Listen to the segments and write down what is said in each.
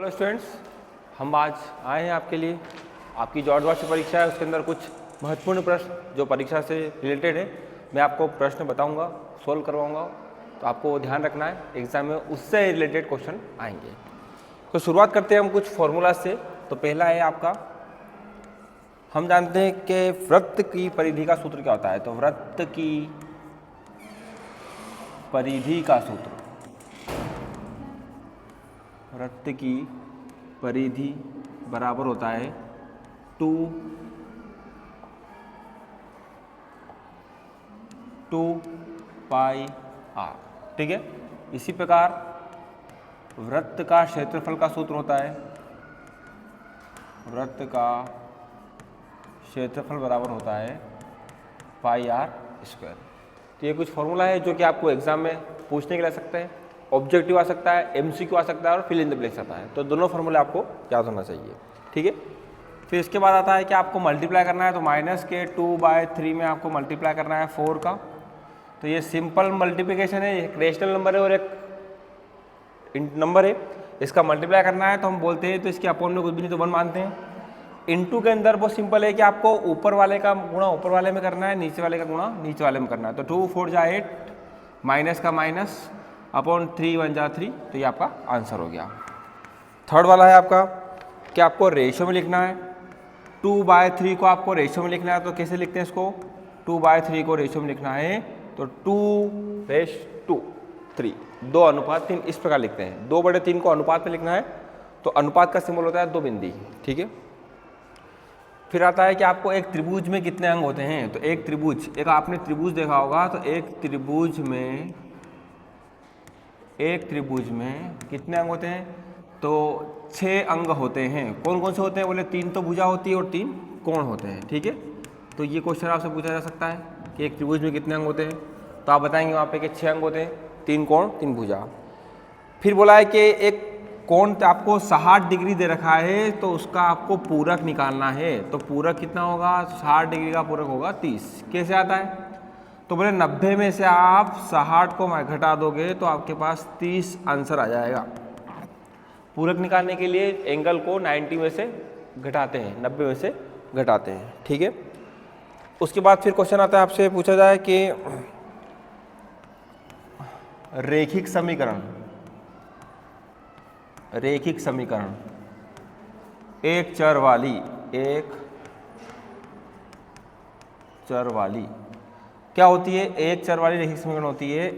Hello students, हम आज आए हैं आपके लिए। आपकी जो अर्धवार्षिक परीक्षा है उसके अंदर कुछ महत्वपूर्ण प्रश्न जो परीक्षा से रिलेटेड है, मैं आपको प्रश्न बताऊंगा, सोल्व करवाऊंगा। तो आपको ध्यान रखना है, एग्जाम में उससे रिलेटेड क्वेश्चन आएंगे। तो शुरुआत करते हैं हम कुछ फॉर्मूला से। तो पहला है आपका, हम जानते हैं कि वृत्त की परिधि का सूत्र क्या होता है। तो वृत्त की परिधि का सूत्र, वृत्त की परिधि बराबर होता है 2 पाई आर। ठीक है, इसी प्रकार वृत्त का क्षेत्रफल का सूत्र होता है, वृत्त का क्षेत्रफल बराबर होता है पाई आर स्क्वायर। तो ये कुछ फॉर्मूला है जो कि आपको एग्जाम में पूछने के लिए आ सकते हैं, ऑब्जेक्टिव आ सकता है, एमसीक्यू आ सकता है और फिल इन द ब्लैंक्स आता है। तो दोनों फॉर्मूले आपको याद होना चाहिए। ठीक है, फिर इसके बाद आता है कि आपको मल्टीप्लाई करना है। तो -2/3 में आपको मल्टीप्लाई करना है 4 का। तो ये सिंपल मल्टीप्लिकेशन है, एक रेशनल नंबर है और एक नंबर है, इसका मल्टीप्लाई करना है। तो हम बोलते हैं तो इसके अपॉन में कुछ भी नहीं तो 1 मानते हैं। इनटू के अंदर बहुत सिंपल है कि आपको ऊपर वाले का गुणा ऊपर वाले में करना है, नीचे वाले का गुणा नीचे वाले में करना है। तो 2 4 जा 8, माइनस का माइनस अपॉन 3 1 जा 3। तो ये आपका आंसर हो गया। थर्ड वाला है आपका कि आपको रेशियो में लिखना है। 2/3 को आपको रेशियो में लिखना है। तो कैसे लिखते हैं इसको? 2/3 को रेशियो में लिखना है तो 2:3, 2:3 इस प्रकार लिखते हैं। 2/3 को अनुपात में लिखना है तो अनुपात का सिंबल होता है 2 बिंदी। ठीक है, फिर आता है कि आपको एक त्रिभुज में कितने अंग होते हैं। तो एक त्रिभुज, एक आपने त्रिभुज देखा होगा, तो एक त्रिभुज में कितने अंग होते हैं? तो 6 अंग होते हैं। कौन कौन से होते हैं? बोले 3 तो भुजा होती है और 3 कोण होते हैं। ठीक है, तो ये क्वेश्चन आपसे पूछा जा सकता है कि एक त्रिभुज में कितने अंग होते हैं। तो आप बताएंगे वहाँ पे कि 6 अंग होते हैं, 3 कोण 3 भुजा। फिर बोला है कि एक कोण आपको 60 डिग्री दे रखा है तो उसका आपको पूरक निकालना है। तो पूरक कितना होगा? 60 डिग्री का पूरक होगा 30। कैसे आता है? तो बोले 90 में से आप 60 को घटा दोगे तो आपके पास 30 आंसर आ जाएगा। पूरक निकालने के लिए एंगल को 90 में से घटाते हैं, 90 में से घटाते हैं। ठीक है, उसके बाद फिर क्वेश्चन आता है, आपसे पूछा जाए कि रैखिक समीकरण, रैखिक समीकरण एक चर वाली क्या होती है? एक चर वाली रैखिक समीकरण होती है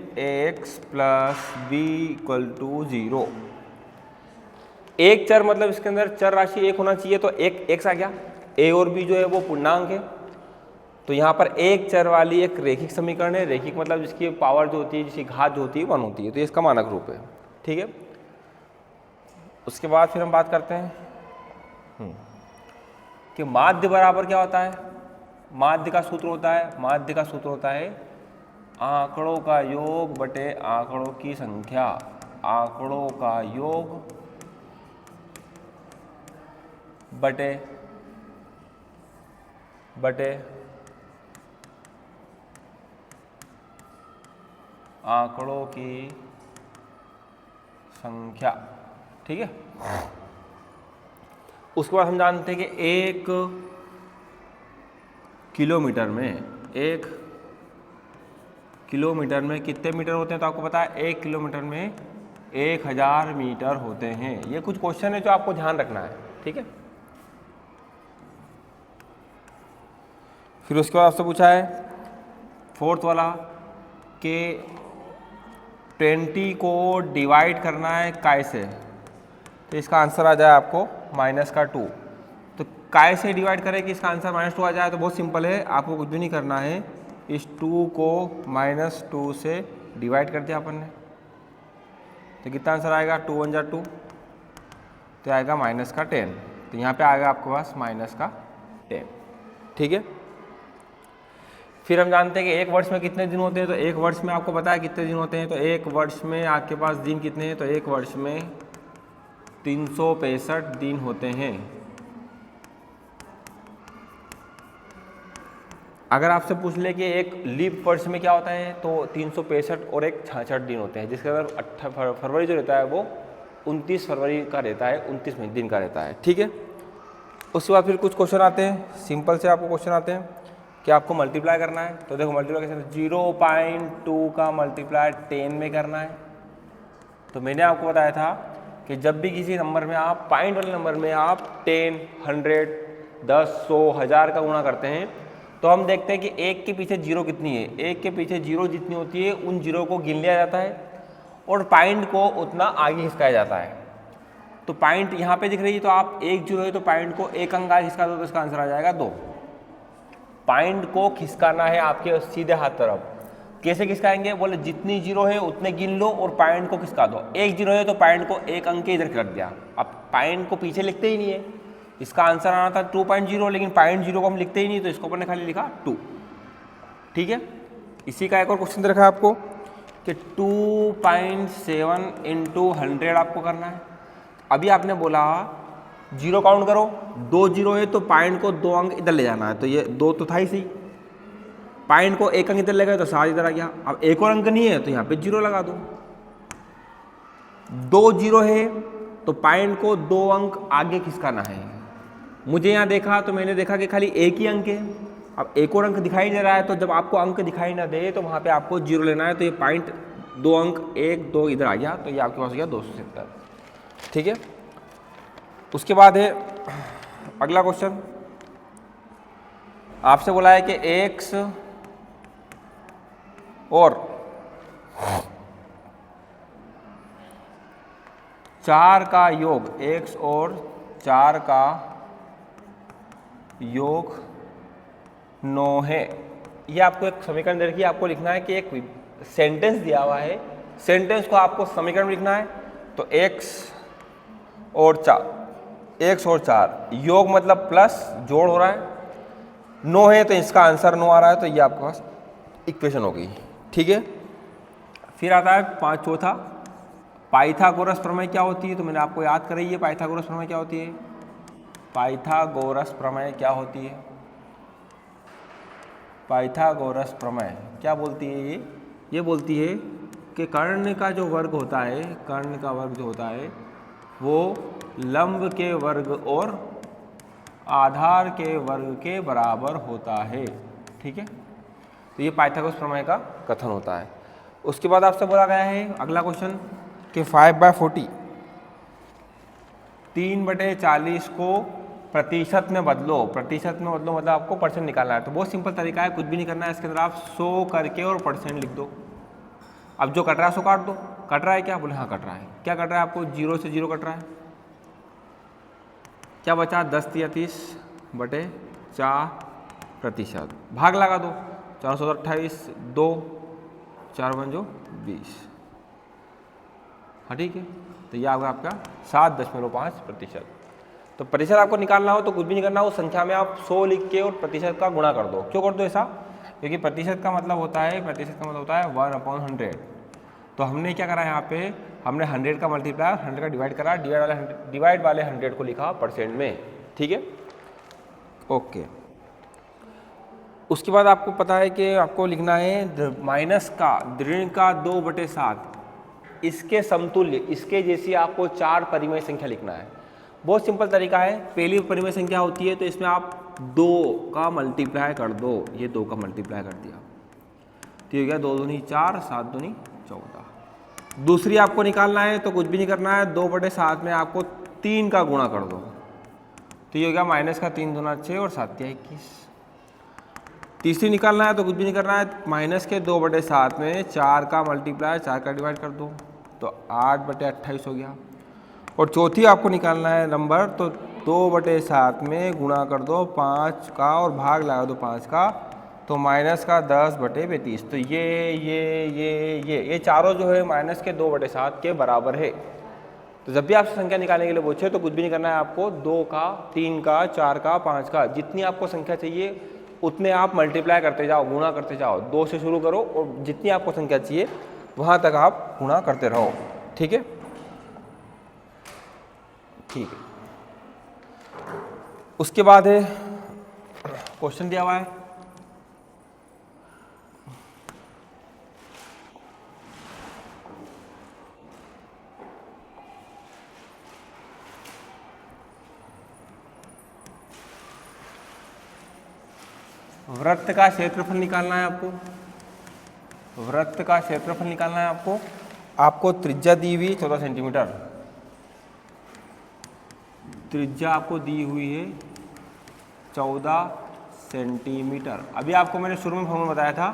x + b = 0। एक चर मतलब इसके अंदर चर राशि एक होना चाहिए। तो एक x आ गया, a और b जो है वो पूर्णांक है। तो यहाँ पर एक चर वाली एक रैखिक समीकरण है। रैखिक मतलब जिसकी पावर जो होती है, जिसकी घात जो होती है 1 होती है। तो ये इसका मानक रूप है। ठीक है, उसके बाद फिर हम बात करते हैं कि माध्य बराबर क्या होता है। माध्य का सूत्र होता है आंकड़ों का योग बटे आंकड़ों की संख्या। आंकड़ों का योग बटे आंकड़ों की संख्या। ठीक है, उसके बाद हम जानते हैं कि 1 किलोमीटर में कितने मीटर होते हैं। तो आपको पता है 1 किलोमीटर में 1000 मीटर होते हैं। ये कुछ क्वेश्चन है जो आपको ध्यान रखना है। ठीक है, फिर उसके बाद आपसे पूछा है फोर्थ वाला कि 20 को डिवाइड करना है काय से। तो इसका आंसर आ जाए आपको -2। तो काय से डिवाइड करें कि इसका आंसर -2 आ जाए। तो बहुत सिंपल है, आपको कुछ भी नहीं करना है। इस 2 को -2 से डिवाइड कर दिया अपन ने। तो कितना आंसर आएगा? 2 1 जा 2, तो आएगा -10। तो यहाँ पे आएगा आपके पास -10। ठीक है, फिर हम जानते हैं कि एक वर्ष में कितने दिन होते हैं। तो एक वर्ष में आपको पता है कितने दिन होते हैं। तो एक वर्ष में आपके पास दिन कितने हैं? तो एक वर्ष में 365 दिन होते हैं। अगर आपसे पूछ ले कि एक लीप वर्ष में क्या होता है, तो 365 और एक 66 दिन होते हैं, जिसके अंदर फरवरी जो रहता है वो 29 फरवरी का रहता है, 29 दिन का रहता है। ठीक है, उसके बाद फिर कुछ क्वेश्चन आते हैं, सिंपल से आपको क्वेश्चन आते हैं कि आपको मल्टीप्लाई करना है। तो देखो मल्टीप्लाई कैसे, 0.2 का मल्टीप्लाई 10 में करना है। तो मैंने आपको बताया था कि जब भी किसी नंबर में आप पॉइंट वाले नंबर में आप 10, 100, 10, 100, 1000 का गुणा करते हैं तो हम देखते हैं कि एक के पीछे जीरो कितनी है, एक के पीछे जीरो जितनी होती है उन जीरो को गिन लिया जाता है और पॉइंट को उतना आगे खिसकाया जाता है। तो पॉइंट यहाँ पे दिख रही है, तो आप एक जीरो है तो पॉइंट को एक अंक आगे खिसका दो तो इसका आंसर आ जाएगा 2। पॉइंट को खिसकाना है आपके सीधे हाथ तरफ। कैसे खिसकाएंगे, बोले जितनी जीरो है उतने गिन लो और पॉइंट को खिसका दो। एक जीरो है तो पॉइंट को एक अंक के इधर रख दिया। अब पॉइंट को पीछे लिखते ही नहीं है, इसका आंसर आना था 2.0, लेकिन पॉइंट जीरो को हम लिखते ही नहीं, तो इसको अपन ने खाली लिखा 2। ठीक है, इसी का एक और क्वेश्चन रखा है आपको कि 2.7 × 100 आपको करना है। अभी आपने बोला जीरो काउंट करो, 2 जीरो है तो पॉइंट को 2 अंक इधर ले जाना है, तो ये 2 तो था ही सही। पॉइंट को एक अंक इधर ले गए तो 7 इधर आ गया। अब एक और अंक नहीं है तो यहाँ पे जीरो लगा दो। 2 जीरो है तो पॉइंट को 2 अंक आगे खिसकाना है। मुझे यहाँ देखा तो मैंने देखा कि खाली एक ही अंक है। अब एक और अंक दिखाई दे रहा है, तो जब आपको अंक दिखाई ना दे तो वहाँ पे आपको जीरो लेना है। तो ये पॉइंट 2 अंक 1, 2 इधर आ गया, तो ये आपके पास हो गया 270। ठीक है, उसके बाद है अगला क्वेश्चन। आपसे बोला है कि x और 4 का योग, x और 4 का योग 9 है। ये आपको एक समीकरण दे रखी है, आपको लिखना है कि एक सेंटेंस दिया हुआ है, सेंटेंस को आपको समीकरण में लिखना है। तो x और 4 योग मतलब प्लस, जोड़ हो रहा है, 9 है तो इसका आंसर 9 आ रहा है। तो ये आपके पास इक्वेशन हो गई। ठीक है, फिर आता है चौथा, पाइथागोरस प्रमेय क्या होती है। तो मैंने आपको याद कराई है पाइथागोरस प्रमेय क्या होती है। पाइथागोरस प्रमेय क्या होती है, पाइथागोरस प्रमेय क्या बोलती है। ये बोलती है कि कर्ण का जो वर्ग होता है, कर्ण का वर्ग जो होता है वो लंब के वर्ग और आधार के वर्ग के बराबर होता है। ठीक है, तो ये पाइथागोरस प्रमेय का कथन होता है। उसके बाद आपसे बोला गया है अगला क्वेश्चन कि 5/40 3/40 को प्रतिशत में बदलो। प्रतिशत में बदलो मतलब आपको परसेंट निकालना है। तो बहुत सिंपल तरीका है, कुछ भी नहीं करना है, इसके अंदर आप 100 करके और परसेंट लिख दो। अब जो कट रहा है 100 काट दो। कट रहा है क्या, बोले हाँ कट रहा है। क्या कट रहा है आपको, 0 से 0 कट रहा है। क्या बचा, 10/30/4%। भाग लगा दो, 428, 2 4 1 20। हाँ ठीक है, तो ये आपका 7.5%। तो प्रतिशत आपको निकालना हो तो कुछ भी नहीं करना, उस संख्या में आप 100 लिख के और प्रतिशत का गुणा कर दो। क्यों कर दो ऐसा, क्योंकि प्रतिशत का मतलब होता है 1/100। तो हमने क्या करा यहाँ पे, हमने 100 का मल्टीप्लाई 100 का डिवाइड करा, डिवाइड वाले 100 को लिखा परसेंट में। ठीक है, ओके। उसके बाद आपको पता है कि आपको लिखना है माइनस का ऋण का 2/7, इसके समतुल्य, इसके जैसी आपको 4 परिमेय संख्या लिखना है। बहुत सिंपल तरीका है, पहली परिमेय संख्या होती है तो इसमें आप 2 का मल्टीप्लाई कर दो। ये 2 का मल्टीप्लाई कर दिया, ठीक है, 2 दूनी 4, 7 दूनी 14। दूसरी आपको निकालना है तो कुछ भी नहीं करना है, 2/7 में आपको 3 का गुणा कर दो। तो ये हो गया माइनस का 3 दूना 6 और 7 या 21। तीसरी निकालना है तो कुछ भी नहीं करना है, माइनस के 2/7 में 4 का मल्टीप्लाई 4 का डिवाइड कर दो, तो 8/28 हो गया। और चौथी आपको निकालना है नंबर, तो 2/7 में गुणा कर दो 5 का और भाग लगा दो 5 का, तो माइनस का 10/32। तो ये चारों जो है माइनस के 2/7 के बराबर है। तो जब भी आप संख्या निकालने के लिए पूछे तो कुछ भी नहीं करना है आपको, 2 का, 3 का, 4 का, 5 का, जितनी आपको संख्या चाहिए उतने आप मल्टीप्लाई करते जाओ, गुणा करते जाओ। 2 से शुरू करो और जितनी आपको संख्या चाहिए वहाँ तक आप गुणा करते रहो। ठीक है, ठीक है। उसके बाद है क्वेश्चन दिया हुआ है, वृत्त का क्षेत्रफल निकालना है आपको, वृत्त का क्षेत्रफल निकालना है आपको। आपको त्रिज्या दी हुई 14 सेंटीमीटर, त्रिज्या आपको दी हुई है 14 सेंटीमीटर। अभी आपको मैंने शुरू में फॉर्मूला बताया था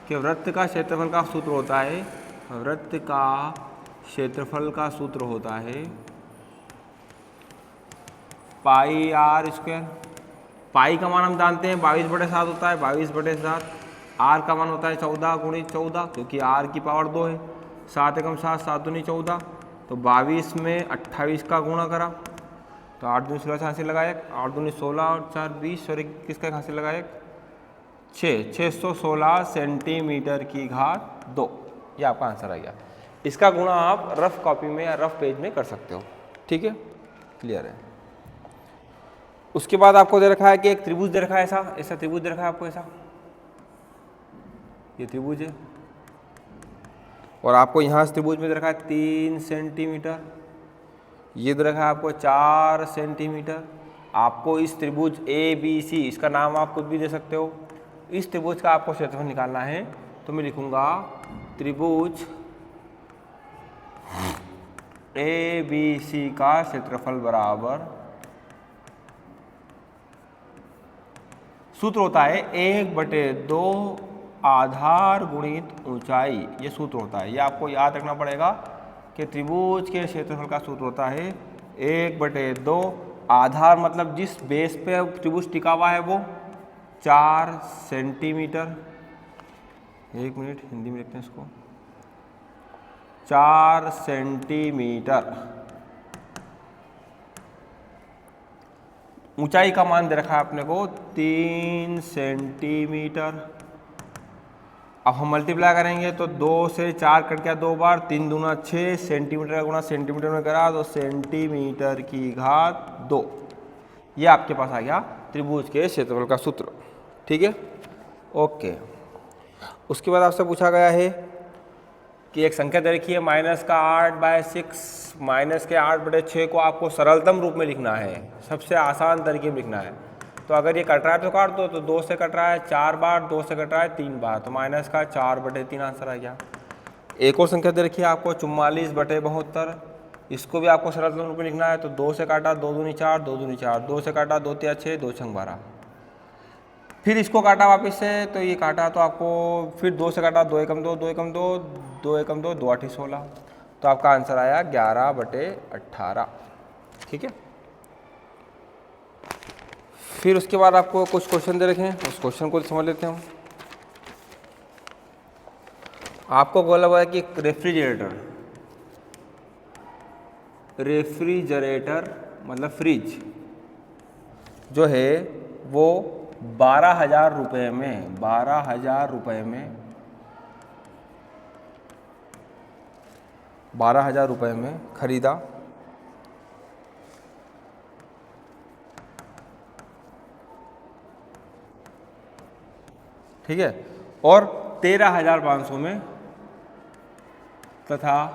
कि वृत्त का क्षेत्रफल का सूत्र होता है, वृत्त का क्षेत्रफल का सूत्र होता है पाई आर स्क्वायर। पाई का मान हम जानते हैं 22/7 होता है, 22/7। आर का मान होता है 14 × 14, क्योंकि आर की पावर 2 है। 7 एकम 7, 7 दूनी 14, तो 22 में 28 का गुणा करा तो 8 दूनी 16 से हासिल लगाए, 8 दूनी 16 और 4 20 और 21 का हासिल लगाए 616 सेंटीमीटर की घात 2। ये आपका आंसर आ गया। इसका गुणा आप रफ कॉपी में या रफ पेज में कर सकते हो। ठीक है, क्लियर है। उसके बाद आपको दे रखा है कि एक त्रिभुज दे रखा है, ऐसा ऐसा त्रिभुज दे रखा है आपको, ऐसा ये त्रिभुज है और आपको यहाँ से त्रिभुज में दे रखा है 3 सेंटीमीटर, ये दे रखा है आपको 4 सेंटीमीटर। आपको इस त्रिभुज ABC, इसका नाम आप कुछ भी दे सकते हो, इस त्रिभुज का आपको क्षेत्रफल निकालना है। तो मैं लिखूंगा त्रिभुज ABC का क्षेत्रफल बराबर, सूत्र होता है 1/2 आधार गुणित ऊंचाई। ये सूत्र होता है, ये आपको याद रखना पड़ेगा कि त्रिभुज के क्षेत्रफल का सूत्र होता है 1/2 आधार, मतलब जिस बेस पे त्रिभुज टिका हुआ है वो 4 सेंटीमीटर। 1 मिनट, हिंदी में लिखते हैं इसको, 4 सेंटीमीटर। ऊंचाई का मान दे रखा है अपने को 3 सेंटीमीटर। अब हम मल्टीप्लाई करेंगे तो 2 से 4 कट गया 2 बार, 3 दूना 6, सेंटीमीटर का गुणा सेंटीमीटर में करा तो सेंटीमीटर की घात 2। ये आपके पास आ गया त्रिभुज के क्षेत्रफल का सूत्र। ठीक है, ओके। उसके बाद आपसे पूछा गया है कि एक संख्या दे रखी है -8/6, -8/6 को आपको सरलतम रूप में लिखना है, सबसे आसान तरीके में लिखना है। तो अगर ये कट रहा है तो काट दो, तो 2 से कट रहा है 4 बार, 2 से कट रहा है 3 बार, तो -4/3 आंसर आ गया। एक और संख्या दे रखी है आपको 44/72, इसको भी आपको सरलतम रूप में लिखना है। तो 2 से काटा 2 दूनी 4, 2 दूनी 4, 2 से काटा 2 तिया 6, 2 छंग 12, फिर इसको काटा वापस से, तो ये काटा तो आपको फिर 2 से काटा 2 एकम 2, 2 एकम 2, 2 एकम 2, 2 8 16, तो आपका आंसर आया 11/18। ठीक है, फिर उसके बाद आपको कुछ क्वेश्चन दे रखे हैं, उस क्वेश्चन को समझ लेते हैं हम। आपको बोला हुआ है कि रेफ्रिजरेटर मतलब फ्रिज जो है वो 12,000 रुपये में, 12,000 रुपये में, 12,000 रुपये में खरीदा। ठीक है, और 13,500 में तथा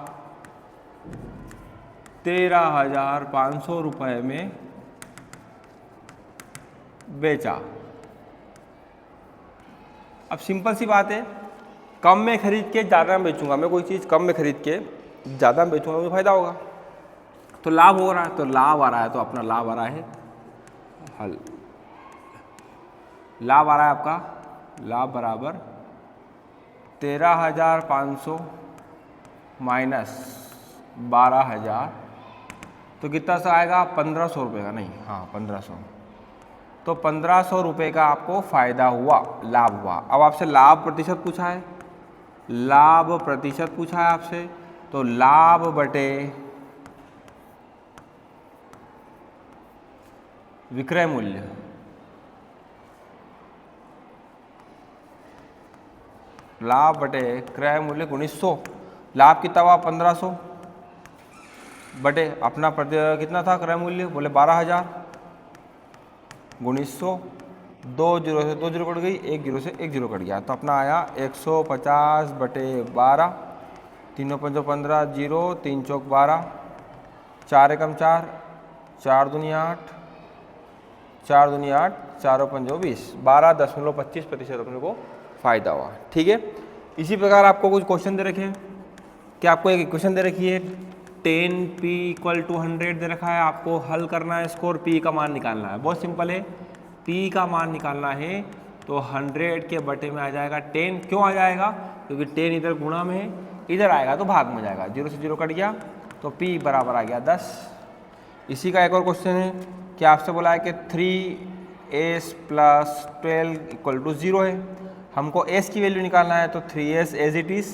13,500 रुपये में बेचा। अब सिंपल सी बात है, कम में खरीद के ज़्यादा में बेचूंगा, मैं कोई चीज़ कम में खरीद के ज़्यादा में बेचूंगा, मुझे फायदा होगा, तो लाभ हो रहा है, तो लाभ आ रहा है, तो अपना लाभ आ रहा है हल। लाभ आ रहा है आपका, लाभ बराबर 13,500 माइनस 12,000, तो कितना सा आएगा 1,500 रुपये का, नहीं हाँ 1,500, तो 1,500 रुपये का आपको फायदा हुआ, लाभ हुआ। अब आपसे लाभ प्रतिशत पूछा है, लाभ प्रतिशत पूछा है आपसे, तो लाभ बटे विक्रय मूल्य, लाभ बटे क्रय मूल्य गुणित 100। लाभ कितना हुआ 1,500 बटे अपना कितना था क्रय मूल्य, बोले 12,000 गुणित 100, 2 जीरो से 2 जीरो कट गई, 1 जीरो से 1 जीरो कट गया, तो अपना आया 150/12, 3 5 15, 0 3 चौक 12, 4 एकम 4, 4 दूनी 8, 4 दूनी 8, 4 पंजो 20, 12.25% अपने को फ़ायदा हुआ। ठीक है, इसी प्रकार आपको कुछ क्वेश्चन दे रखे हैं कि आपको एक इक्वेशन दे रखी है 10p = 100 दे रखा है, आपको हल करना है इसको और p का मान निकालना है। बहुत सिंपल है, p का मान निकालना है तो 100 के बटे में आ जाएगा 10। क्यों आ जाएगा? क्योंकि 10 इधर गुणा में है, इधर आएगा तो भाग में जाएगा, 0 से 0 कट गया तो p बराबर आ गया 10। इसी का एक और क्वेश्चन है कि आपसे बोला है कि 3s + 12 = 0 है, हमको s की वैल्यू निकालना है तो 3s एज इट इज़,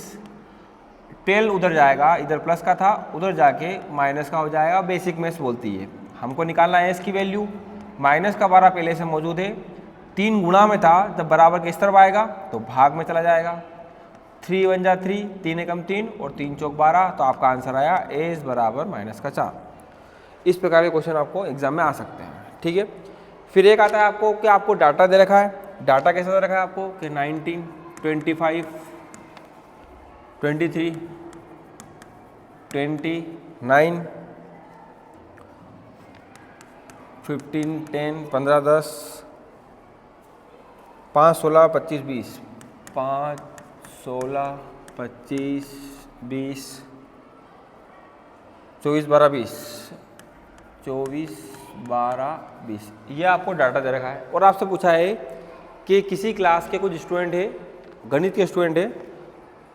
12 उधर जाएगा, इधर प्लस का था उधर जाके माइनस का हो जाएगा, बेसिक मैथ्स बोलती है। हमको निकालना है s की वैल्यू, माइनस का 12 पहले से मौजूद है, 3 गुणा में था, जब बराबर के इस तरफ आएगा तो भाग में चला जाएगा, 3 × 1 = 3, 3 × 1 = 3 और 3 × 4 = 12, तो आपका आंसर आया s बराबर -4। इस प्रकार के क्वेश्चन आपको एग्जाम में आ सकते हैं। ठीक है, फिर एक आता है आपको कि आपको डाटा दे रखा है, डाटा कैसा दे रखा है आपको कि 19, 25, 23, 29, 15, 10, 15, 10, 5, 16, 25, 20, 5, 16, 25, 20, 24, 12, 20, 24, 12, 20, ये आपको डाटा दे रखा है। और आपसे पूछा है कि किसी क्लास के कुछ स्टूडेंट है, गणित के स्टूडेंट है,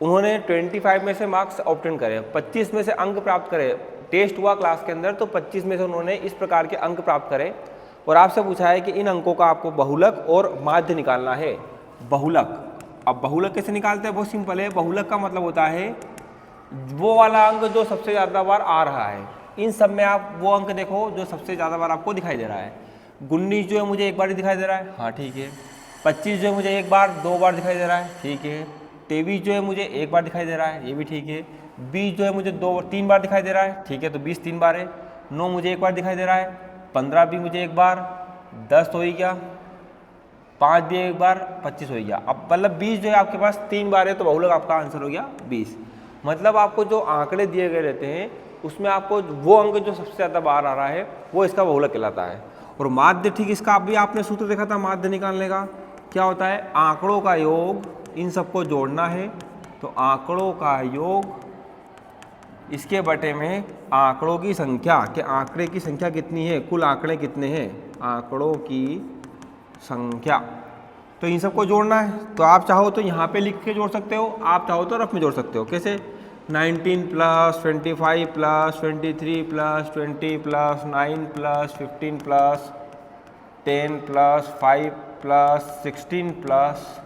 उन्होंने 25 में से मार्क्स ऑब्टेन करे, 25 में से अंक प्राप्त करे, टेस्ट हुआ क्लास के अंदर तो 25 में से उन्होंने इस प्रकार के अंक प्राप्त करे। और आपसे पूछा है कि इन अंकों का आपको बहुलक और माध्य निकालना है। बहुलक, अब बहुलक कैसे निकालते हैं? बहुत सिंपल है, बहुलक का मतलब होता है वो वाला अंक जो सबसे ज़्यादा बार आ रहा है। इन सब में आप वो अंक देखो जो सबसे ज़्यादा बार आपको दिखाई दे रहा है। 19 जो है मुझे एक बार ही दिखाई दे रहा है, हाँ ठीक है। 25 जो है मुझे एक बार 2 बार दिखाई दे रहा है, ठीक है। 23 जो है मुझे एक बार दिखाई दे रहा है, ये भी ठीक है। 20 जो है मुझे 3 बार दिखाई दे रहा है, ठीक है, तो 20 3 बार है। 9 मुझे एक बार दिखाई दे रहा है, 15 भी मुझे एक बार, 10 तो ही गया, 5 भी एक बार, 25 हो गया। अब मतलब 20 जो है आपके पास 3 बार है तो बहुलक आपका आंसर हो गया 20। मतलब आपको जो आंकड़े दिए गए रहते हैं उसमें आपको वो अंक जो सबसे ज़्यादा बार आ रहा है वो इसका बहुलक कहलाता है। और माध्य, ठीक इसका अभी आपने सूत्र देखा था माध्य निकालने का, क्या होता है? आंकड़ों का योग, इन सबको जोड़ना है तो आंकड़ों का योग इसके बटे में आंकड़ों की संख्या, कि आंकड़े की संख्या कितनी है, कुल आंकड़े कितने हैं, आंकड़ों की संख्या, तो इन सबको जोड़ना है। तो आप चाहो तो यहाँ पे लिख के जोड़ सकते हो, आप चाहो तो रफ में जोड़ सकते हो। कैसे? 19 + 25 + 23 + 20 + 9 + 15 + 10 + 5 + 16 +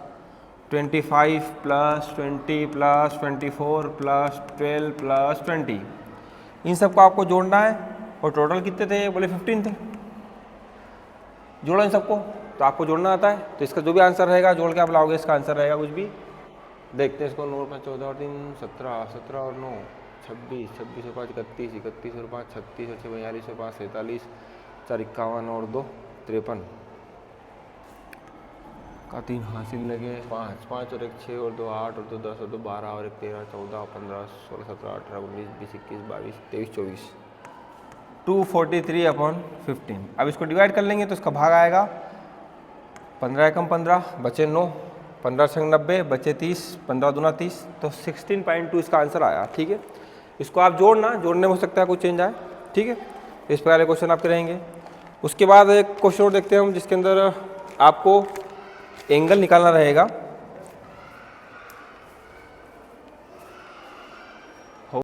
25 + 20 + 24 + 12 + 20, इन सबको आपको जोड़ना है। और टोटल कितने थे? बोले 15 थे। जोड़ो इन सबको, तो आपको जोड़ना आता है, तो इसका जो भी आंसर रहेगा जोड़ के आप लाओगे, इसका आंसर रहेगा कुछ भी। देखते हैं इसको। 9 × 5 = 14 और 3 17, 17 और 9 26, 26 और 5 31, 31 और 5 36 और 6 42 और 5 47, 4 51 और 2 53 का 3 हासिल लगे, 5 5 और 1 6 और 2 8 और 2 10 और 2 12 और 1 13 14 15 16 17 18 19 20 21 22 23 24, 243/15। अब इसको डिवाइड कर लेंगे तो इसका भाग आएगा 15 × 15 बचे 9, 15 × 6 90 बचे 30, 15 दूना 30, तो 16.2 इसका आंसर आया। ठीक है, इसको आप जोड़ना, जोड़ने में हो सकता है कुछ चेंज आए। ठीक है, इस प्रकार के क्वेश्चन आपके रहेंगे। उसके बाद एक क्वेश्चन और देखते हैं हम, जिसके अंदर आपको एंगल निकालना रहेगा।